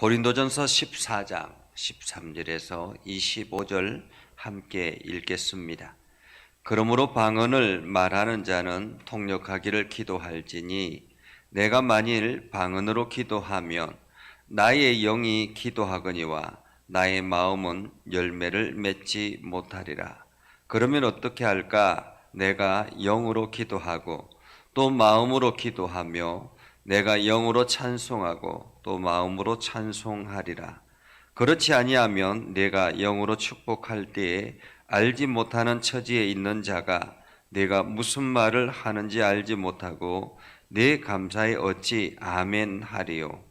고린도전서 14장 13절에서 25절 함께 읽겠습니다. 그러므로 방언을 말하는 자는 통역하기를 기도할지니 내가 만일 방언으로 기도하면 나의 영이 기도하거니와 나의 마음은 열매를 맺지 못하리라. 그러면 어떻게 할까? 내가 영으로 기도하고 또 마음으로 기도하며 내가 영으로 찬송하고 또 마음으로 찬송하리라. 그렇지 아니하면 내가 영으로 축복할 때에 알지 못하는 처지에 있는 자가 내가 무슨 말을 하는지 알지 못하고 내 감사에 어찌 아멘 하리요.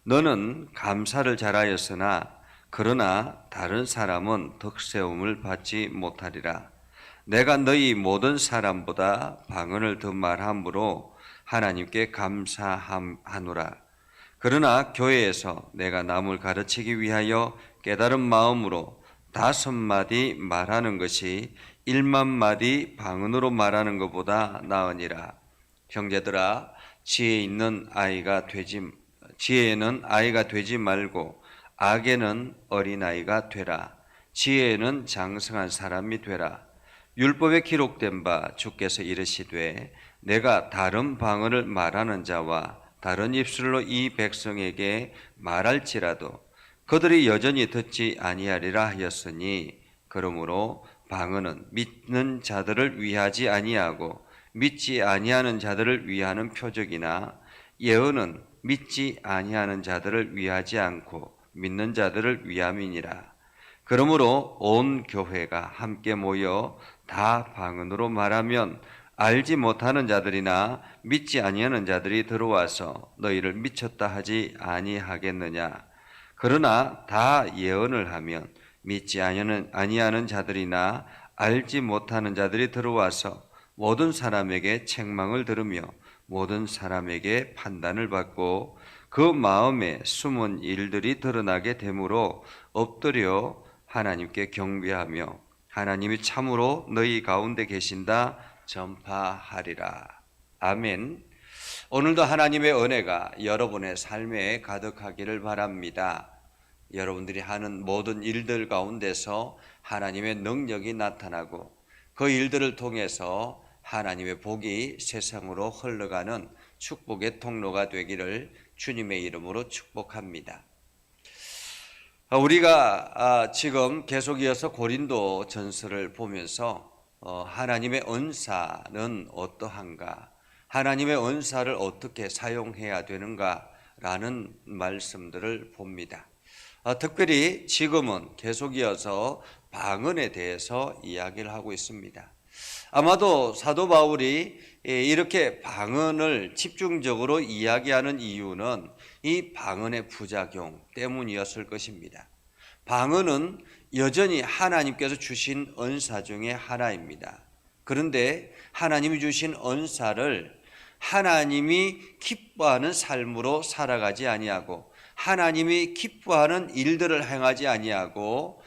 너는 감사를 잘하였으나 그러나 다른 사람은 덕세움을 받지 못하리라. 내가 너희 모든 사람보다 방언을 더 말함으로 하나님께 감사하노라. 그러나 교회에서 내가 남을 가르치기 위하여 깨달은 마음으로 5마디 말하는 것이 100,000마디 방언으로 말하는 것보다 나으니라. 형제들아, 지혜에는 아이가 되지 말고 악에는 어린아이가 되라. 지혜에는 장성한 사람이 되라. 율법에 기록된 바 주께서 이르시되 내가 다른 방언을 말하는 자와 다른 입술로 이 백성에게 말할지라도 그들이 여전히 듣지 아니하리라 하였으니, 그러므로 방언은 믿는 자들을 위하지 아니하고 믿지 아니하는 자들을 위하는 표적이나 예언은 믿지 아니하는 자들을 위하지 않고 믿는 자들을 위함이니라. 그러므로 온 교회가 함께 모여 다 방언으로 말하면 알지 못하는 자들이나 믿지 아니하는 자들이 들어와서 너희를 미쳤다 하지 아니하겠느냐. 그러나 다 예언을 하면 믿지 아니하는 자들이나 알지 못하는 자들이 들어와서 모든 사람에게 책망을 들으며 모든 사람에게 판단을 받고 그 마음에 숨은 일들이 드러나게 되므로 엎드려 하나님께 경배하며 하나님이 참으로 너희 가운데 계신다 전파하리라. 아멘. 오늘도 하나님의 은혜가 여러분의 삶에 가득하기를 바랍니다. 여러분들이 하는 모든 일들 가운데서 하나님의 능력이 나타나고 그 일들을 통해서 하나님의 복이 세상으로 흘러가는 축복의 통로가 되기를 주님의 이름으로 축복합니다. 우리가 지금 계속 이어서 고린도 전서를 보면서 하나님의 은사는 어떠한가, 하나님의 은사를 어떻게 사용해야 되는가라는 말씀들을 봅니다. 특별히 지금은 계속 이어서 방언에 대해서 이야기를 하고 있습니다. 아마도 사도 바울이 이렇게 방언을 집중적으로 이야기하는 이유는 이 방언의 부작용 때문이었을 것입니다. 방언은 여전히 하나님께서 주신 은사 중에 하나입니다. 그런데 하나님이 주신 은사를 하나님이 기뻐하는 삶으로 살아가지 아니하고 하나님이 기뻐하는 일들을 행하지 아니하고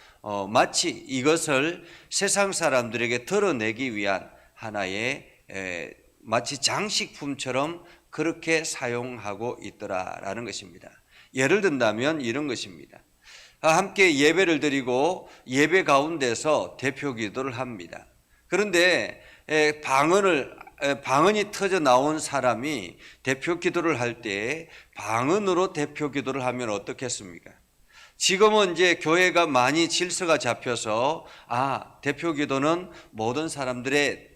마치 이것을 세상 사람들에게 드러내기 위한 하나의 마치 장식품처럼 그렇게 사용하고 있더라라는 것입니다. 예를 든다면 이런 것입니다. 함께 예배를 드리고 예배 가운데서 대표 기도를 합니다. 그런데 방언이 터져 나온 사람이 대표 기도를 할 때 방언으로 대표 기도를 하면 어떻겠습니까? 지금은 이제 교회가 많이 질서가 잡혀서 대표 기도는 모든 사람들이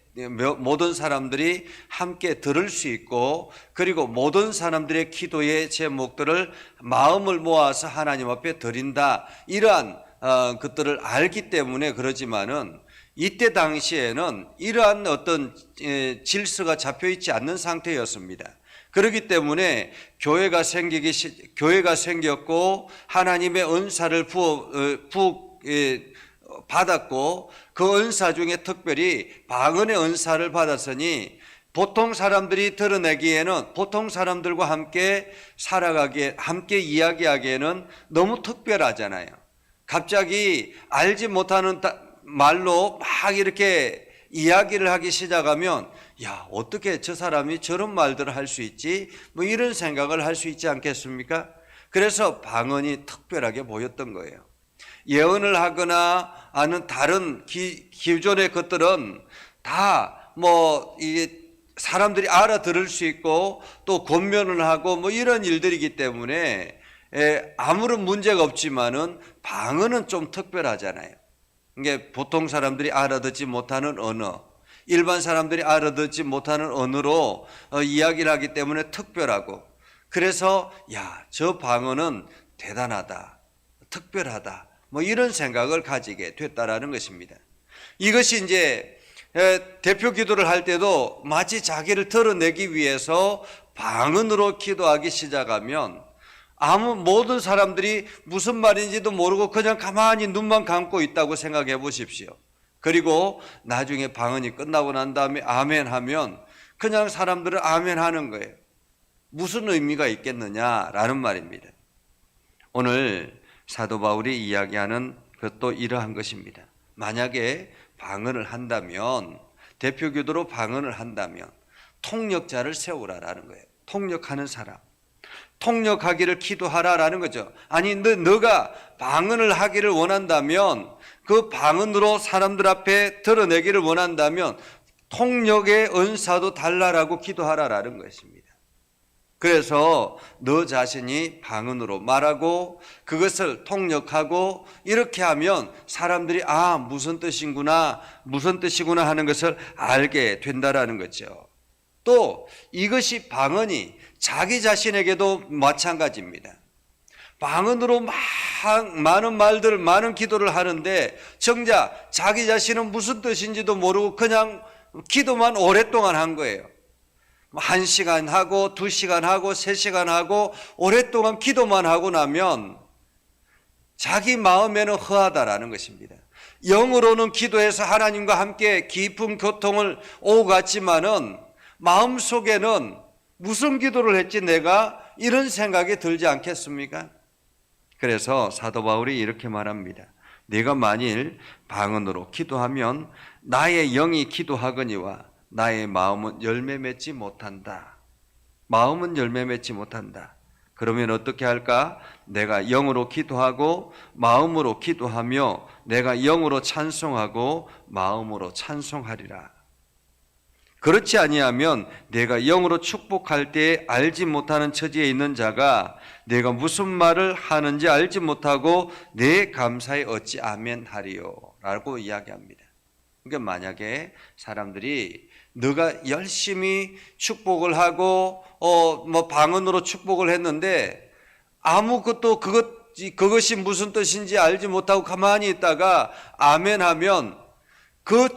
함께 들을 수 있고, 그리고 모든 사람들의 기도의 제목들을 마음을 모아서 하나님 앞에 드린다, 이러한 것들을 알기 때문에 그러지만은 이때 당시에는 이러한 어떤 질서가 잡혀 있지 않는 상태였습니다. 그렇기 때문에 교회가 생겼고 하나님의 은사를 받았고 그 은사 중에 특별히 방언의 은사를 받았으니 보통 사람들이 드러내기에는, 보통 사람들과 함께 살아가기에, 함께 이야기하기에는 너무 특별하잖아요. 갑자기 알지 못하는 말로 막 이렇게 이야기를 하기 시작하면 어떻게 저 사람이 저런 말들을 할 수 있지? 이런 생각을 할 수 있지 않겠습니까? 그래서 방언이 특별하게 보였던 거예요. 예언을 하거나 아는 다른 기존의 것들은 다 이게 사람들이 알아들을 수 있고 또 권면을 하고 이런 일들이기 때문에 아무런 문제가 없지만은 방언은 좀 특별하잖아요. 이게 보통 사람들이 알아듣지 못하는 언어, 일반 사람들이 알아듣지 못하는 언어로 이야기를 하기 때문에 특별하고, 그래서 저 방언은 대단하다, 특별하다, 이런 생각을 가지게 됐다라는 것입니다. 이것이 이제 대표 기도를 할 때도 마치 자기를 드러내기 위해서 방언으로 기도하기 시작하면 모든 사람들이 무슨 말인지도 모르고 그냥 가만히 눈만 감고 있다고 생각해 보십시오. 그리고 나중에 방언이 끝나고 난 다음에 아멘 하면 그냥 사람들은 아멘 하는 거예요. 무슨 의미가 있겠느냐라는 말입니다. 오늘 사도 바울이 이야기하는 것도 이러한 것입니다. 만약에 방언을 한다면, 대표 기도로 방언을 한다면 통역자를 세우라라는 거예요. 통역하는 사람, 통역하기를 기도하라라는 거죠. 아니, 너가 방언을 하기를 원한다면, 그 방언으로 사람들 앞에 드러내기를 원한다면 통역의 은사도 달라라고 기도하라라는 것입니다. 그래서 너 자신이 방언으로 말하고 그것을 통역하고 이렇게 하면 사람들이 무슨 뜻이구나 하는 것을 알게 된다라는 거죠. 또 이것이 방언이 자기 자신에게도 마찬가지입니다. 방언으로 많은 말들을, 많은 기도를 하는데 정작 자기 자신은 무슨 뜻인지도 모르고 그냥 기도만 오랫동안 한 거예요. 1시간 하고 2시간 하고 3시간 하고 오랫동안 기도만 하고 나면 자기 마음에는 허하다라는 것입니다. 영으로는 기도해서 하나님과 함께 깊은 교통을 오고 갔지만은 마음속에는 무슨 기도를 했지 내가, 이런 생각이 들지 않겠습니까? 그래서 사도 바울이 이렇게 말합니다. 네가 만일 방언으로 기도하면 나의 영이 기도하거니와 나의 마음은 열매 맺지 못한다. 마음은 열매 맺지 못한다. 그러면 어떻게 할까? 내가 영으로 기도하고 마음으로 기도하며 내가 영으로 찬송하고 마음으로 찬송하리라. 그렇지 아니하면 내가 영으로 축복할 때에 알지 못하는 처지에 있는 자가 내가 무슨 말을 하는지 알지 못하고 내 감사에 어찌 아멘하리요 라고 이야기합니다. 그러니까 만약에 사람들이 너가 열심히 축복을 하고 방언으로 축복을 했는데 아무것도 그것이 무슨 뜻인지 알지 못하고 가만히 있다가 아멘하면 그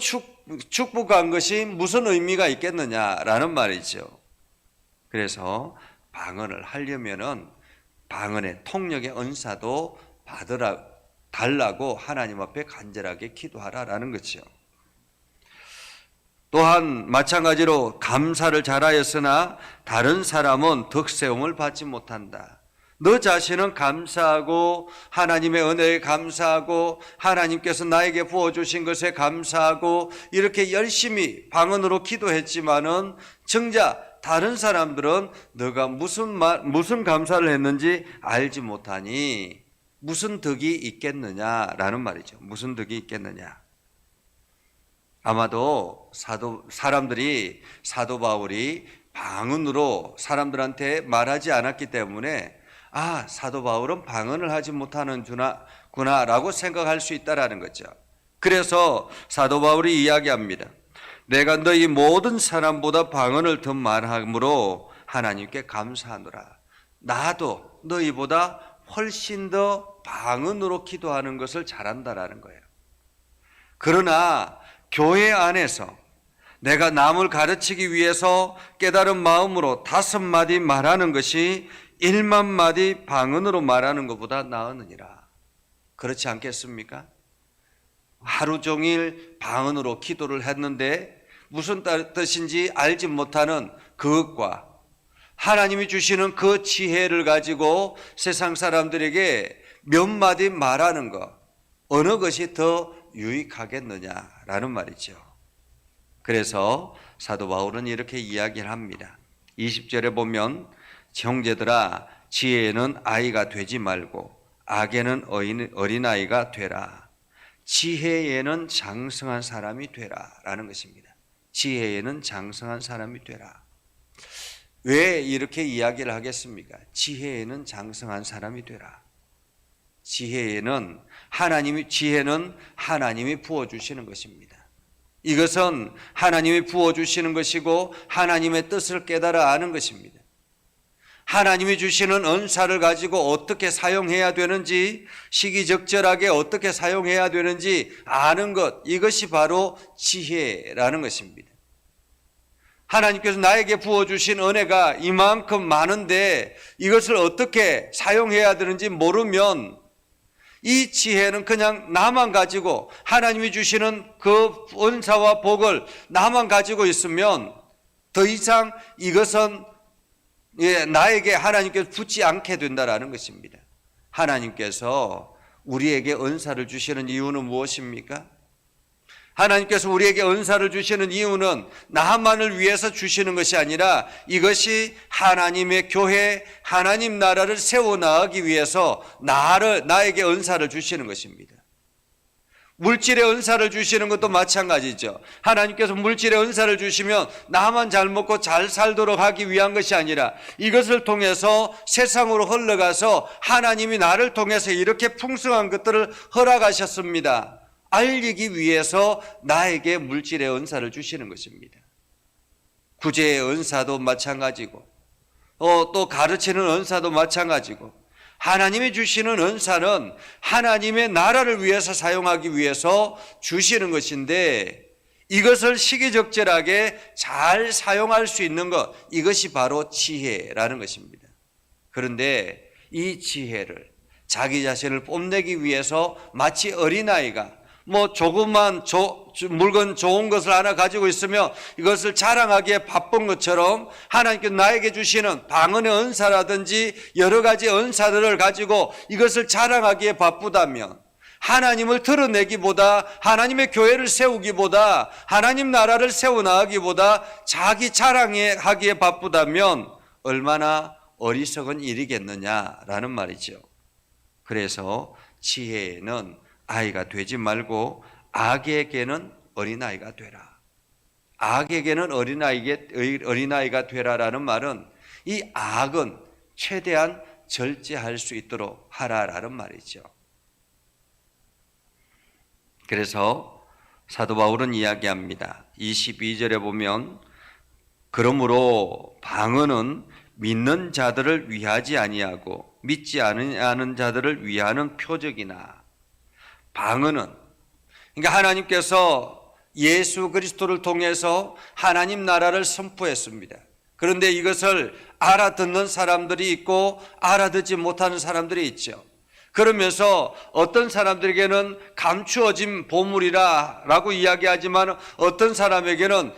축복한 것이 무슨 의미가 있겠느냐라는 말이죠. 그래서 방언을 하려면은 방언의 통역의 은사도 달라고 하나님 앞에 간절하게 기도하라라는 거죠. 또한 마찬가지로 감사를 잘하였으나 다른 사람은 덕세움을 받지 못한다. 너 자신은 감사하고 하나님의 은혜에 감사하고 하나님께서 나에게 부어주신 것에 감사하고 이렇게 열심히 방언으로 기도했지만은 정작 다른 사람들은 너가 무슨 감사를 했는지 알지 못하니 무슨 덕이 있겠느냐라는 말이죠. 무슨 덕이 있겠느냐. 아마도 사람들이 사도 바울이 방언으로 사람들한테 말하지 않았기 때문에 사도 바울은 방언을 하지 못하는구나 라고 생각할 수 있다라는 거죠. 그래서 사도 바울이 이야기합니다. 내가 너희 모든 사람보다 방언을 더 말함으로 하나님께 감사하노라. 나도 너희보다 훨씬 더 방언으로 기도하는 것을 잘한다라는 거예요. 그러나 교회 안에서 내가 남을 가르치기 위해서 깨달은 마음으로 5마디 말하는 것이 1만 마디 방언으로 말하는 것보다 나으느니라. 그렇지 않겠습니까? 하루 종일 방언으로 기도를 했는데 무슨 뜻인지 알지 못하는 그것과 하나님이 주시는 그 지혜를 가지고 세상 사람들에게 몇 마디 말하는 것, 어느 것이 더 유익하겠느냐라는 말이죠. 그래서 사도 바울은 이렇게 이야기를 합니다. 20절에 보면 형제들아 지혜에는 아이가 되지 말고 악에는 어린아이가 되라. 지혜에는 장성한 사람이 되라 라는 것입니다. 지혜에는 장성한 사람이 되라. 왜 이렇게 이야기를 하겠습니까? 지혜에는 장성한 사람이 되라. 지혜는 하나님이 부어주시는 것입니다. 이것은 하나님이 부어주시는 것이고 하나님의 뜻을 깨달아 아는 것입니다. 하나님이 주시는 은사를 가지고 어떻게 사용해야 되는지, 시기적절하게 어떻게 사용해야 되는지 아는 것, 이것이 바로 지혜라는 것입니다. 하나님께서 나에게 부어주신 은혜가 이만큼 많은데 이것을 어떻게 사용해야 되는지 모르면 이 지혜는 그냥 나만 가지고, 하나님이 주시는 그 은사와 복을 나만 가지고 있으면 더 이상 이것은 나에게 하나님께서 붙지 않게 된다라는 것입니다. 하나님께서 우리에게 은사를 주시는 이유는 무엇입니까? 하나님께서 우리에게 은사를 주시는 이유는 나만을 위해서 주시는 것이 아니라 이것이 하나님의 교회, 하나님 나라를 세워나가기 위해서 나에게 은사를 주시는 것입니다. 물질의 은사를 주시는 것도 마찬가지죠. 하나님께서 물질의 은사를 주시면 나만 잘 먹고 잘 살도록 하기 위한 것이 아니라 이것을 통해서 세상으로 흘러가서 하나님이 나를 통해서 이렇게 풍성한 것들을 허락하셨습니다. 알리기 위해서 나에게 물질의 은사를 주시는 것입니다. 구제의 은사도 마찬가지고 또 가르치는 은사도 마찬가지고, 하나님이 주시는 은사는 하나님의 나라를 위해서 사용하기 위해서 주시는 것인데 이것을 시기적절하게 잘 사용할 수 있는 것, 이것이 바로 지혜라는 것입니다. 그런데 이 지혜를 자기 자신을 뽐내기 위해서 마치 어린아이가 조그만 물건 좋은 것을 하나 가지고 있으며 이것을 자랑하기에 바쁜 것처럼 하나님께서 나에게 주시는 방언의 은사라든지 여러 가지 은사들을 가지고 이것을 자랑하기에 바쁘다면, 하나님을 드러내기보다, 하나님의 교회를 세우기보다, 하나님 나라를 세워나가기보다 자기 자랑하기에 바쁘다면 얼마나 어리석은 일이겠느냐라는 말이죠. 그래서 지혜는 아이가 되지 말고 악에게는 어린아이가 되라. 악에게는 어린아이가 되라라는 말은 이 악은 최대한 절제할 수 있도록 하라라는 말이죠. 그래서 사도 바울은 이야기합니다. 22절에 보면 그러므로 방언은 믿는 자들을 위하지 아니하고 믿지 않는 자들을 위하는 표적이나, 방언은 그러니까 하나님께서 예수 그리스도를 통해서 하나님 나라를 선포했습니다. 그런데 이것을 알아듣는 사람들이 있고 알아듣지 못하는 사람들이 있죠. 그러면서 어떤 사람들에게는 감추어진 보물이라고 이야기하지만 어떤 사람에게는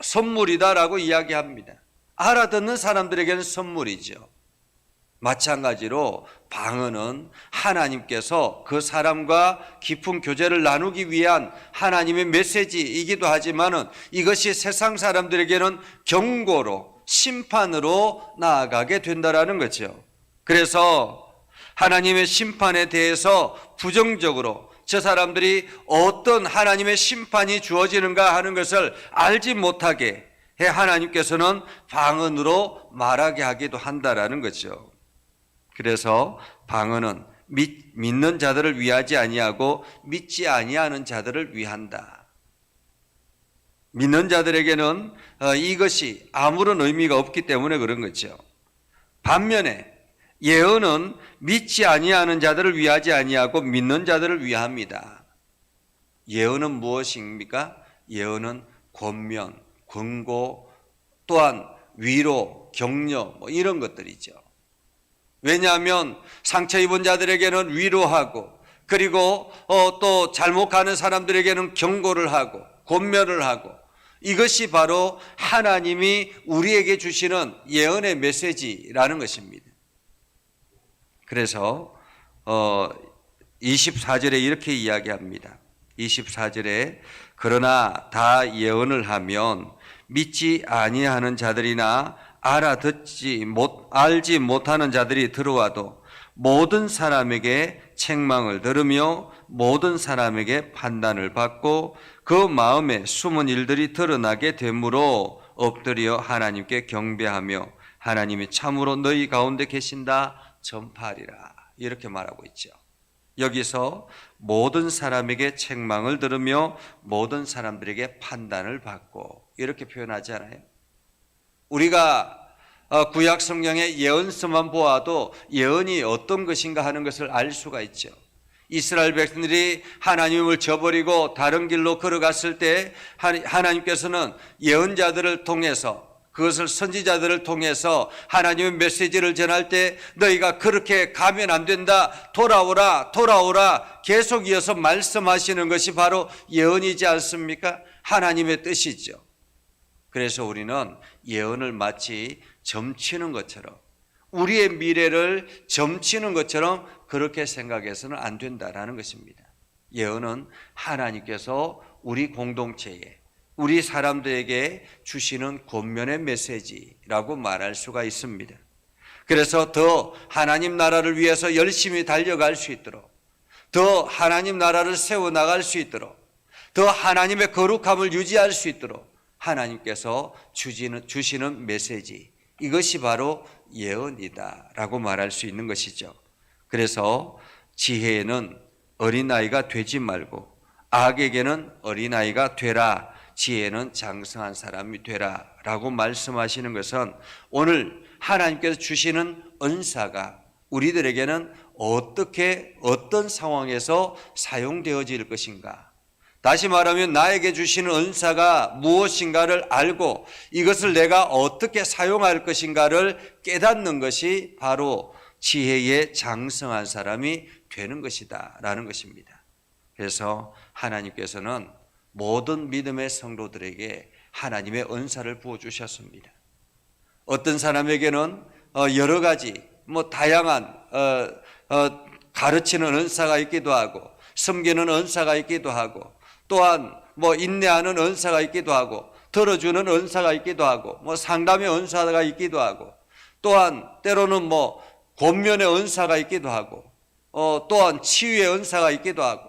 선물이다라고 이야기합니다. 알아듣는 사람들에게는 선물이죠. 마찬가지로 방언은 하나님께서 그 사람과 깊은 교제를 나누기 위한 하나님의 메시지이기도 하지만은 이것이 세상 사람들에게는 경고로, 심판으로 나아가게 된다라는 거죠. 그래서 하나님의 심판에 대해서 부정적으로 저 사람들이 어떤 하나님의 심판이 주어지는가 하는 것을 알지 못하게 해 하나님께서는 방언으로 말하게 하기도 한다라는 거죠. 그래서 방언은 믿는 자들을 위하지 아니하고 믿지 아니하는 자들을 위한다. 믿는 자들에게는 이것이 아무런 의미가 없기 때문에 그런 거죠. 반면에 예언은 믿지 아니하는 자들을 위하지 아니하고 믿는 자들을 위합니다. 예언은 무엇입니까? 예언은 권면, 권고, 또한 위로, 격려 이런 것들이죠. 왜냐하면 상처 입은 자들에게는 위로하고, 그리고 또 잘못 가는 사람들에게는 경고를 하고 권면을 하고, 이것이 바로 하나님이 우리에게 주시는 예언의 메시지라는 것입니다. 그래서 24절에 이렇게 이야기합니다. 24절에 그러나 다 예언을 하면 믿지 아니하는 자들이나 알지 못하는 자들이 들어와도 모든 사람에게 책망을 들으며 모든 사람에게 판단을 받고 그 마음에 숨은 일들이 드러나게 되므로 엎드려 하나님께 경배하며 하나님이 참으로 너희 가운데 계신다 전파하리라. 이렇게 말하고 있죠. 여기서 모든 사람에게 책망을 들으며 모든 사람들에게 판단을 받고 이렇게 표현하지 않아요? 우리가 구약 성경의 예언서만 보아도 예언이 어떤 것인가 하는 것을 알 수가 있죠. 이스라엘 백성들이 하나님을 저버리고 다른 길로 걸어갔을 때 하나님께서는 예언자들을 통해서 그것을 선지자들을 통해서 하나님의 메시지를 전할 때 너희가 그렇게 가면 안 된다. 돌아오라 돌아오라 계속 이어서 말씀하시는 것이 바로 예언이지 않습니까? 하나님의 뜻이죠. 그래서 우리는 예언을 마치 점치는 것처럼 우리의 미래를 점치는 것처럼 그렇게 생각해서는 안 된다라는 것입니다. 예언은 하나님께서 우리 공동체에 우리 사람들에게 주시는 권면의 메시지라고 말할 수가 있습니다. 그래서 더 하나님 나라를 위해서 열심히 달려갈 수 있도록 더 하나님 나라를 세워나갈 수 있도록 더 하나님의 거룩함을 유지할 수 있도록 하나님께서 주시는 메시지 이것이 바로 예언이다라고 말할 수 있는 것이죠. 그래서 지혜에는 어린아이가 되지 말고 악에게는 어린아이가 되라. 지혜는 장성한 사람이 되라 라고 말씀하시는 것은 오늘 하나님께서 주시는 은사가 우리들에게는 어떻게 어떤 상황에서 사용되어질 것인가, 다시 말하면 나에게 주시는 은사가 무엇인가를 알고 이것을 내가 어떻게 사용할 것인가를 깨닫는 것이 바로 지혜의 장성한 사람이 되는 것이다 라는 것입니다. 그래서 하나님께서는 모든 믿음의 성도들에게 하나님의 은사를 부어주셨습니다. 어떤 사람에게는 여러 가지 다양한 가르치는 은사가 있기도 하고 섬기는 은사가 있기도 하고 또한 인내하는 은사가 있기도 하고 들어주는 은사가 있기도 하고 상담의 은사가 있기도 하고 또한 때로는 권면의 은사가 있기도 하고 또한 치유의 은사가 있기도 하고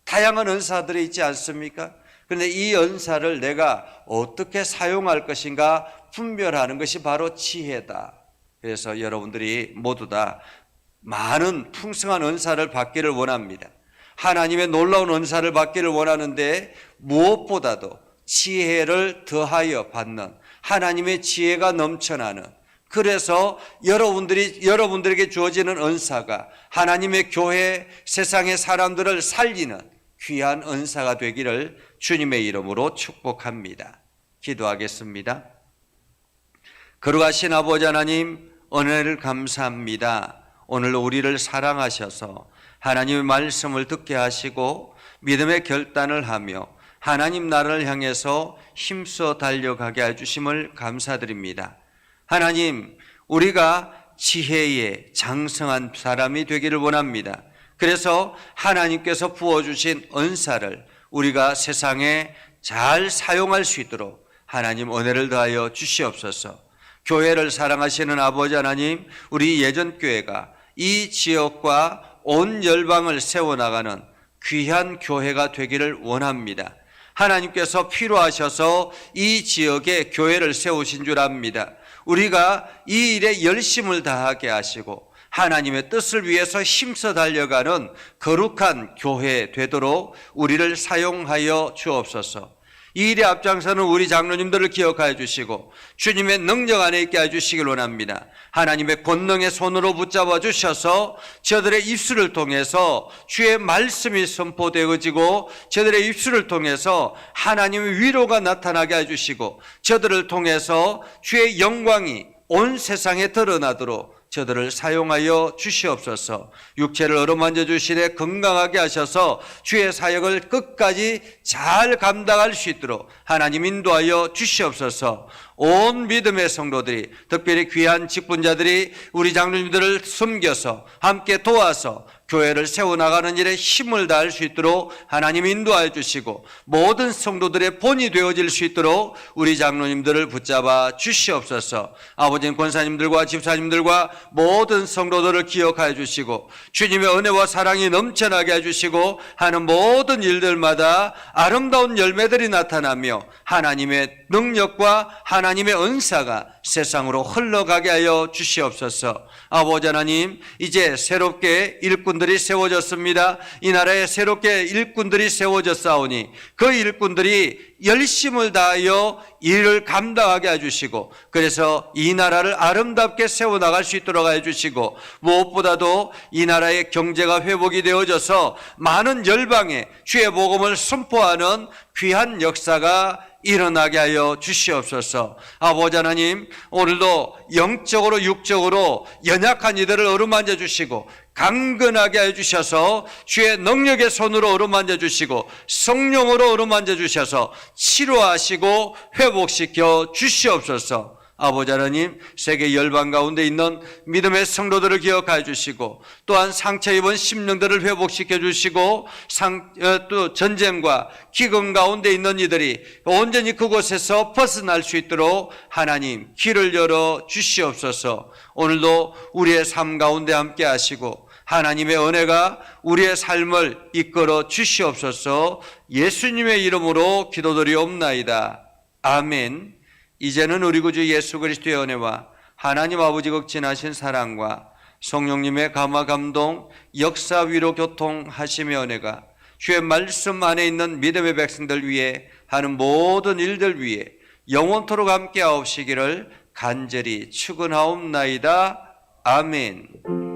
다양한 은사들이 있지 않습니까? 그런데 이 은사를 내가 어떻게 사용할 것인가 분별하는 것이 바로 지혜다. 그래서 여러분들이 모두 다 많은 풍성한 은사를 받기를 원합니다. 하나님의 놀라운 은사를 받기를 원하는데 무엇보다도 지혜를 더하여 받는 하나님의 지혜가 넘쳐나는, 그래서 여러분들에게 주어지는 은사가 하나님의 교회, 세상의 사람들을 살리는 귀한 은사가 되기를 주님의 이름으로 축복합니다. 기도하겠습니다. 거룩하신 아버지 하나님, 은혜를 감사합니다. 오늘 우리를 사랑하셔서 하나님의 말씀을 듣게 하시고 믿음의 결단을 하며 하나님 나라를 향해서 힘써 달려가게 해주심을 감사드립니다. 하나님, 우리가 지혜의 장성한 사람이 되기를 원합니다. 그래서 하나님께서 부어주신 은사를 우리가 세상에 잘 사용할 수 있도록 하나님 은혜를 더하여 주시옵소서. 교회를 사랑하시는 아버지 하나님, 우리 예전교회가 이 지역과 온 열방을 세워나가는 귀한 교회가 되기를 원합니다. 하나님께서 필요하셔서 이 지역에 교회를 세우신 줄 압니다. 우리가 이 일에 열심을 다하게 하시고 하나님의 뜻을 위해서 힘써 달려가는 거룩한 교회 되도록 우리를 사용하여 주옵소서. 이 일에 앞장서는 우리 장로님들을 기억하여 주시고 주님의 능력 안에 있게 해주시길 원합니다. 하나님의 권능의 손으로 붙잡아 주셔서 저들의 입술을 통해서 주의 말씀이 선포되어지고 저들의 입술을 통해서 하나님의 위로가 나타나게 해주시고 저들을 통해서 주의 영광이 온 세상에 드러나도록 저들을 사용하여 주시옵소서. 육체를 어루만져 주시되 건강하게 하셔서 주의 사역을 끝까지 잘 감당할 수 있도록 하나님 인도하여 주시옵소서. 온 믿음의 성도들이, 특별히 귀한 직분자들이 우리 장로님들을 섬겨서 함께 도와서 교회를 세워나가는 일에 힘을 다할 수 있도록 하나님 인도하여 주시고 모든 성도들의 본이 되어질 수 있도록 우리 장로님들을 붙잡아 주시옵소서. 아버지는 권사님들과 집사님들과 모든 성도들을 기억하여 주시고 주님의 은혜와 사랑이 넘쳐나게 해주시고 하는 모든 일들마다 아름다운 열매들이 나타나며 하나님의 능력과 하나님의 은사가 세상으로 흘러가게 하여 주시옵소서. 아버지 하나님, 이제 새롭게 일꾼들이 세워졌습니다. 이 나라에 새롭게 일꾼들이 세워졌사오니 그 일꾼들이 열심을 다하여 일을 감당하게 해주시고 그래서 이 나라를 아름답게 세워나갈 수 있도록 해주시고 무엇보다도 이 나라의 경제가 회복이 되어져서 많은 열방에 주의 복음을 선포하는 귀한 역사가 일어나게 하여 주시옵소서. 아버지 하나님, 오늘도 영적으로 육적으로 연약한 이들을 어루만져 주시고 강건하게 해주셔서 주의 능력의 손으로 어루만져 주시고 성령으로 어루만져 주셔서 치료하시고 회복시켜 주시옵소서. 아버지 하나님, 세계 열방 가운데 있는 믿음의 성도들을 기억하여 주시고 또한 상처 입은 심령들을 회복시켜 주시고 또 전쟁과 기근 가운데 있는 이들이 온전히 그곳에서 벗어날 수 있도록 하나님 길을 열어 주시옵소서. 오늘도 우리의 삶 가운데 함께 하시고 하나님의 은혜가 우리의 삶을 이끌어 주시옵소서. 예수님의 이름으로 기도드리옵나이다. 아멘. 이제는 우리 구주 예수 그리스도의 은혜와 하나님 아버지 극진하신 사랑과 성령님의 감화 감동 역사 위로 교통하심의 은혜가 주의 말씀 안에 있는 믿음의 백성들 위해 하는 모든 일들 위해 영원토록 함께 하옵시기를 간절히 축원하옵나이다. 아멘.